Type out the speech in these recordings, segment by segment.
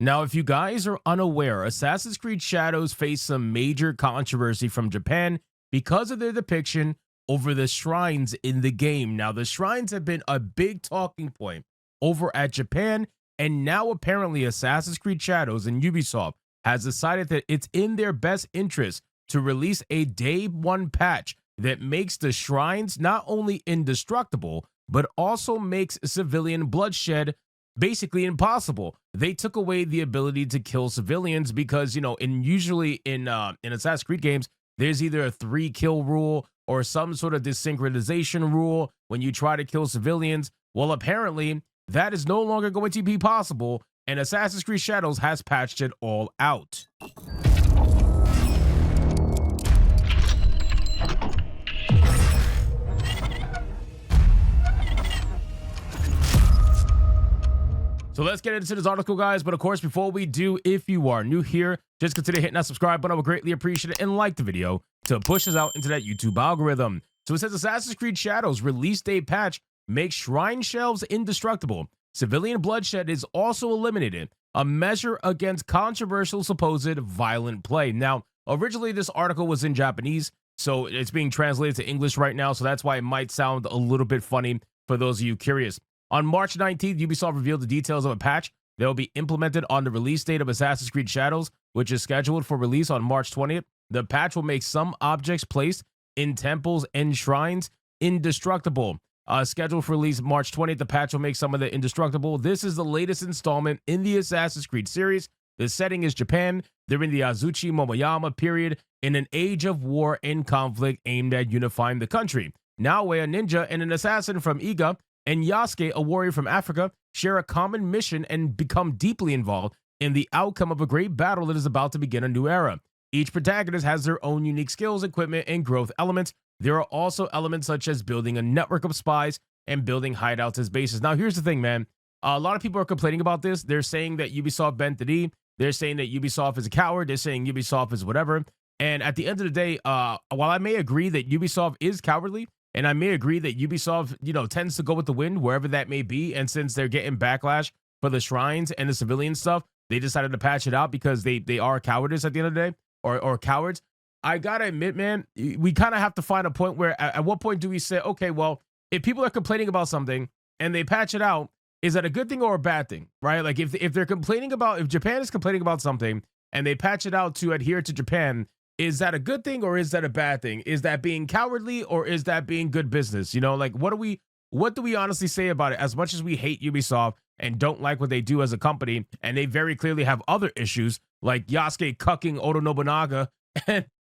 Now, if you guys are unaware, Assassin's Creed Shadows faced some major controversy from Japan because of their depiction over the shrines in the game. Now, the shrines have been a big talking point over at Japan, and now apparently Assassin's Creed Shadows and Ubisoft has decided that it's in their best interest to release a day one patch that makes the shrines not only indestructible, but also makes civilian bloodshed basically impossible. They took away the ability to kill civilians because, usually in Assassin's Creed games, there's either a 3-kill rule or some sort of desynchronization rule when you try to kill civilians. Well, apparently that is no longer going to be possible, and Assassin's Creed Shadows has patched it all out. So let's get into this article, guys. But of course, before we do, if you are new here, just consider hitting that subscribe button. I would greatly appreciate it, and like the video to push us out into that YouTube algorithm. So it says Assassin's Creed Shadows release date patch makes shrine shelves indestructible. Civilian bloodshed is also eliminated. A measure against controversial supposed violent play. Now, originally this article was in Japanese, so it's being translated to English right now. So that's why it might sound a little bit funny for those of you curious. On March 19th, Ubisoft revealed the details of a patch that will be implemented on the release date of Assassin's Creed Shadows, which is scheduled for release on March 20th. The patch will make some objects placed in temples and shrines indestructible. Scheduled for release March 20th, the patch will make some of the indestructible. This is the latest installment in the Assassin's Creed series. The setting is Japan. They're in the Azuchi Momoyama period in an age of war and conflict aimed at unifying the country. Naoe, a ninja and an assassin from Iga, and Yasuke, a warrior from Africa, share a common mission and become deeply involved in the outcome of a great battle that is about to begin a new era. Each protagonist has their own unique skills, equipment, and growth elements. There are also elements such as building a network of spies and building hideouts as bases. Now, here's the thing, man. A lot of people are complaining about this. They're saying that Ubisoft bent the knee. They're saying that Ubisoft is a coward. They're saying Ubisoft is whatever. And at the end of the day, while I may agree that Ubisoft is cowardly, and I may agree that Ubisoft, tends to go with the wind wherever that may be. And since they're getting backlash for the shrines and the civilian stuff, they decided to patch it out because they are cowardice at the end of the day, or cowards. I gotta admit, man, we kind of have to find a point where at what point do we say, okay, well, if people are complaining about something and they patch it out, is that a good thing or a bad thing, right? Like if they're complaining about, if Japan is complaining about something and they patch it out to adhere to Japan, is that a good thing or is that a bad thing? Is that being cowardly or is that being good business? Like what do we honestly say about it? As much as we hate Ubisoft and don't like what they do as a company, and they very clearly have other issues like Yasuke cucking Oda Nobunaga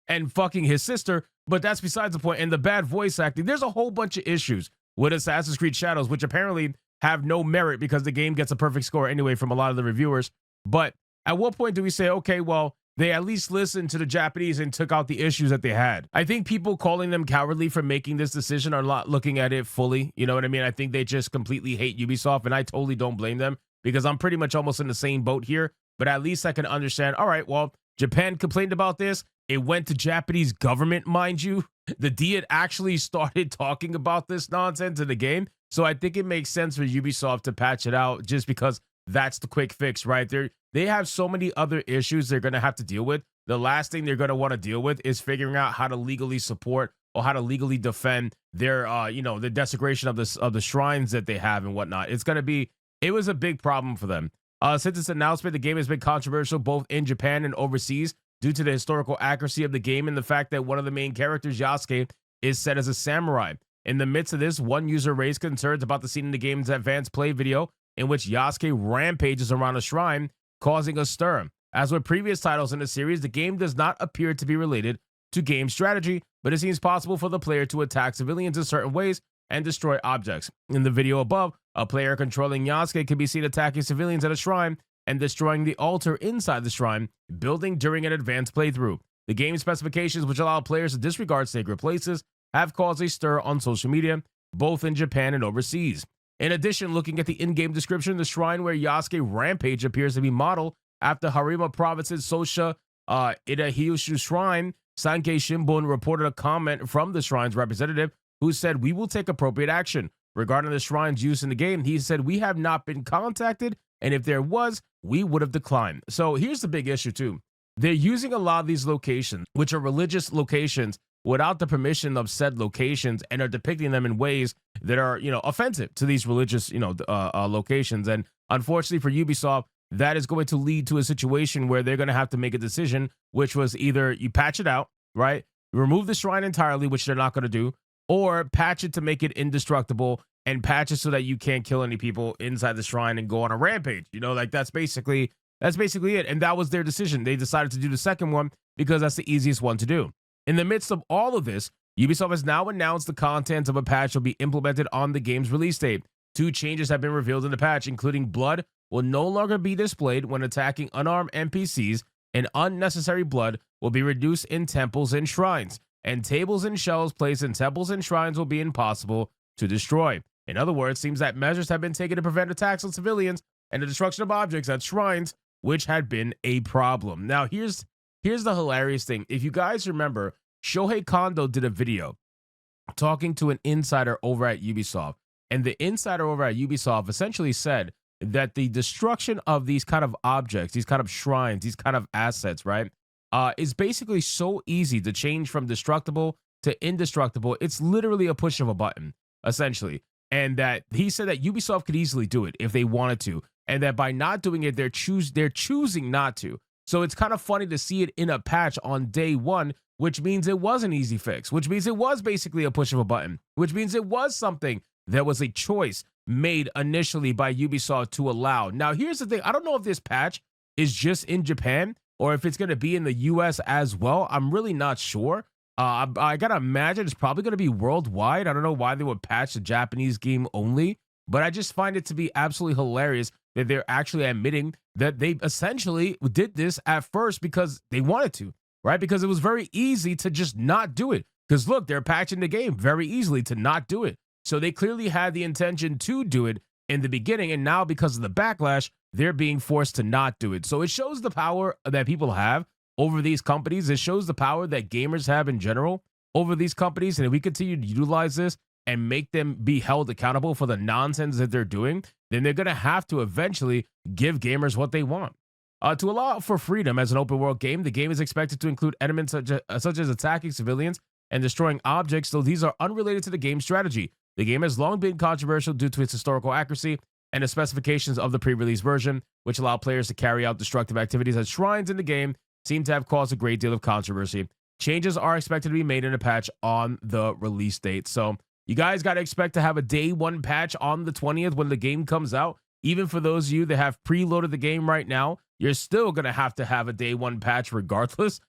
and fucking his sister, but that's besides the point. And the bad voice acting, there's a whole bunch of issues with Assassin's Creed Shadows, which apparently have no merit because the game gets a perfect score anyway from a lot of the reviewers. But at what point do we say, okay, well, they at least listened to the Japanese and took out the issues that they had? I think people calling them cowardly for making this decision are not looking at it fully. You know what I mean? I think they just completely hate Ubisoft, and I totally don't blame them because I'm pretty much almost in the same boat here. But at least I can understand, all right, well, Japan complained about this. It went to Japanese government, mind you. The Diet actually started talking about this nonsense in the game. So I think it makes sense for Ubisoft to patch it out just because that's the quick fix, right? They have so many other issues they're going to have to deal with. The last thing they're going to want to deal with is figuring out how to legally support or how to legally defend their, the desecration of the shrines that they have and whatnot. It was a big problem for them. Since its announcement, the game has been controversial both in Japan and overseas due to the historical accuracy of the game and the fact that one of the main characters, Yasuke, is set as a samurai. In the midst of this, one user raised concerns about the scene in the game's advanced play video in which Yasuke rampages around a shrine, causing a stir. As with previous titles in the series, the game does not appear to be related to game strategy, but it seems possible for the player to attack civilians in certain ways and destroy objects. In the video above, a player controlling Yasuke can be seen attacking civilians at a shrine and destroying the altar inside the shrine, building during an advanced playthrough. The game specifications, which allow players to disregard sacred places, have caused a stir on social media, both in Japan and overseas. In addition, looking at the in-game description, the shrine where Yasuke rampage appears to be modeled after Harima Province's Sosha Idahyushu Shrine. Sankei Shimbun reported a comment from the shrine's representative who said, "We will take appropriate action." Regarding the shrine's use in the game, he said, "We have not been contacted And if there was, we would have declined. So here's the big issue too. They're using a lot of these locations, which are religious locations, without the permission of said locations, and are depicting them in ways that are, offensive to these religious, locations. And unfortunately for Ubisoft, that is going to lead to a situation where they're going to have to make a decision, which was either you patch it out, right? Remove the shrine entirely, which they're not going to do, or patch it to make it indestructible and patch it so that you can't kill any people inside the shrine and go on a rampage. That's basically it. And that was their decision. They decided to do the second one because that's the easiest one to do. In the midst of all of this, Ubisoft has now announced the content of a patch will be implemented on the game's release date. 2 changes have been revealed in the patch, including blood will no longer be displayed when attacking unarmed NPCs, and unnecessary blood will be reduced in temples and shrines, and tables and shells placed in temples and shrines will be impossible to destroy. In other words, it seems that measures have been taken to prevent attacks on civilians and the destruction of objects at shrines, which had been a problem. Now, here's the hilarious thing. If you guys remember, Shohei Kondo did a video talking to an insider over at Ubisoft, and the insider over at Ubisoft essentially said that the destruction of these kind of objects, these kind of shrines, these kind of assets, right, is basically so easy to change from destructible to indestructible. It's literally a push of a button, essentially. And that he said that Ubisoft could easily do it if they wanted to, and that by not doing it, they're choosing not to. So it's kind of funny to see it in a patch on day one, which means it was an easy fix, which means it was basically a push of a button, which means it was something that was a choice made initially by Ubisoft to allow. Now, here's the thing. I don't know if this patch is just in Japan or if it's going to be in the US as well. I'm really not sure. I got to imagine it's probably going to be worldwide. I don't know why they would patch the Japanese game only, but I just find it to be absolutely hilarious that they're actually admitting that they essentially did this at first because they wanted to, right? Because it was very easy to just not do it. Because look, they're patching the game very easily to not do it. So they clearly had the intention to do it in the beginning, and now because of the backlash, they're being forced to not do it. So it shows the power that people have over these companies. It shows the power that gamers have in general over these companies. And if we continue to utilize this and make them be held accountable for the nonsense that they're doing, then they're going to have to eventually give gamers what they want. To allow for freedom as an open world game, the game is expected to include elements such as attacking civilians and destroying objects, though these are unrelated to the game's strategy. The game has long been controversial due to its historical accuracy and the specifications of the pre-release version, which allow players to carry out destructive activities at shrines in the game, seem to have caused a great deal of controversy. Changes are expected to be made in a patch on the release date. So you guys got to expect to have a day one patch on the 20th when the game comes out. Even for those of you that have preloaded the game right now, you're still going to have a day one patch regardless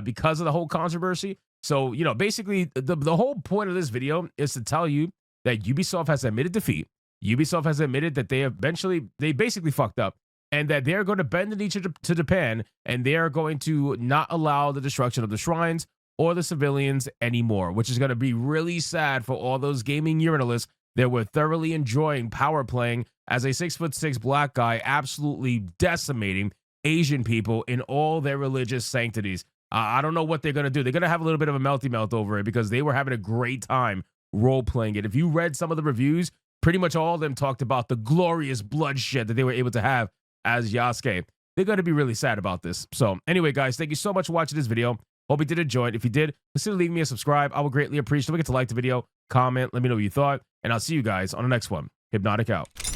because of the whole controversy. So, basically the whole point of this video is to tell you that Ubisoft has admitted defeat. Ubisoft has admitted that they basically fucked up, and that they're going to bend the knee to Japan, and they are going to not allow the destruction of the shrines or the civilians anymore, which is going to be really sad for all those gaming urinalists that were thoroughly enjoying power playing as a 6'6" black guy, absolutely decimating Asian people in all their religious sanctities. I don't know what they're going to do. They're going to have a little bit of a melty melt over it because they were having a great time role-playing it. If you read some of the reviews, pretty much all of them talked about the glorious bloodshed that they were able to have as Yasuke. They're going to be really sad about this. So anyway, guys, thank you so much for watching this video. Hope you did enjoy it. If you did, consider leaving me a subscribe. I would greatly appreciate it. Don't forget to like the video, comment, let me know what you thought, and I'll see you guys on the next one. Hypnotic out.